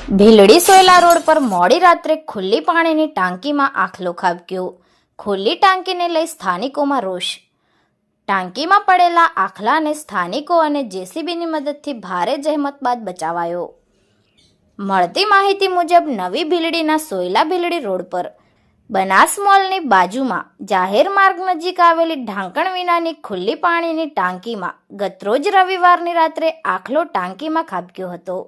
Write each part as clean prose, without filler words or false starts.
Bhildi સોયલા road પર મોડી રાત્રે ખુલ્લી પાણીની ટાંકીમાં આખલો ખાબક્યો. ખુલ્લી ટાંકીને લઈ સ્થાનિકોમાં રોષ. ટાંકીમાં પડેલા આખલાને સ્થાનિકો અને જેસીબીની મદદથી ભારે જહેમત બાદ બચાવાયો. મળતી માહિતી મુજબ નવી ભીલડીના સોયલા ભીલડી રોડ પર બનાસ મોલની બાજુમાં જાહેર માર્ગ નજીક આવેલી ઢાંકણ વિનાની ખુલ્લી પાણીની ટાંકીમાં ગતરોજ રવિવારની રાત્રે આખલો ટાંકીમાં ખાબક્યો હતો.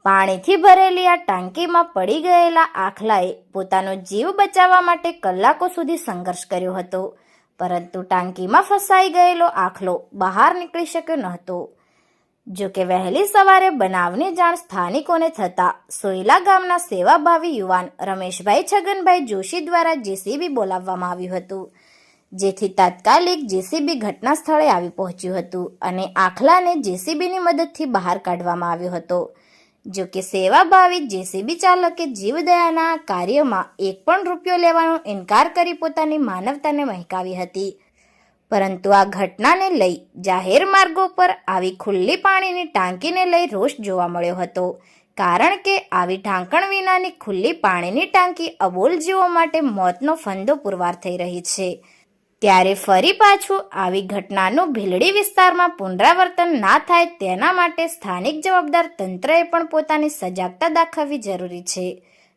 પાણીથી ભરેલી આ ટાંકીમાં પડી ગયેલા આખલાએ પોતાનો જીવ બચાવવા માટે કલાકો સુધી સંઘર્ષ કર્યો હતો, પરંતુ ટાંકીમાં ફસાઈ ગયેલો આખલો બહાર નીકળી શક્યો ન હતો. જોકે વહેલી સવારે બનાવની જાણ સ્થાનિકોને થતાં સોયલા ગામના સેવાભાવી યુવાન રમેશભાઈ છગનભાઈ જોશી દ્વારા જેસીબી બોલાવવામાં આવ્યું હતું, જેથી તાત્કાલિક જેસીબી ઘટના સ્થળે આવી પહોંચ્યું હતું અને આખલાને જેસીબીની મદદથી બહાર કાઢવામાં આવ્યો હતો. જોકે સેવાભાવી જેસીબી ચાલકે જીવદયાના કાર્યમાં એક પણ રૂપિયો લેવાનો ઇનકાર કરી પોતાની માનવતાને મહેકાવી હતી, પરંતુ આ ઘટનાને લઈ જાહેર માર્ગો પર આવી ખુલ્લી પાણીની ટાંકીને લઈ રોષ જોવા મળ્યો હતો, કારણ કે આવી ઢાંકણ વિનાની ખુલ્લી પાણીની ટાંકી અબોલ જીવો માટે મોતનો ફંદો પુરવાર થઈ રહી છે. ત્યારે ફરી પાછું આવી ઘટનાનું ભીલડી વિસ્તારમાં પુનરાવર્તન ના થાય તેના માટે સ્થાનિક જવાબદાર તંત્રએ પણ પોતાની સજાગતા દાખવવી જરૂરી છે.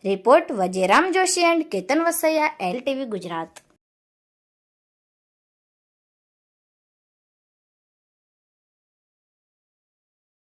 Report Vajeram Joshi and Ketan Vasaiya, LTV Gujarat.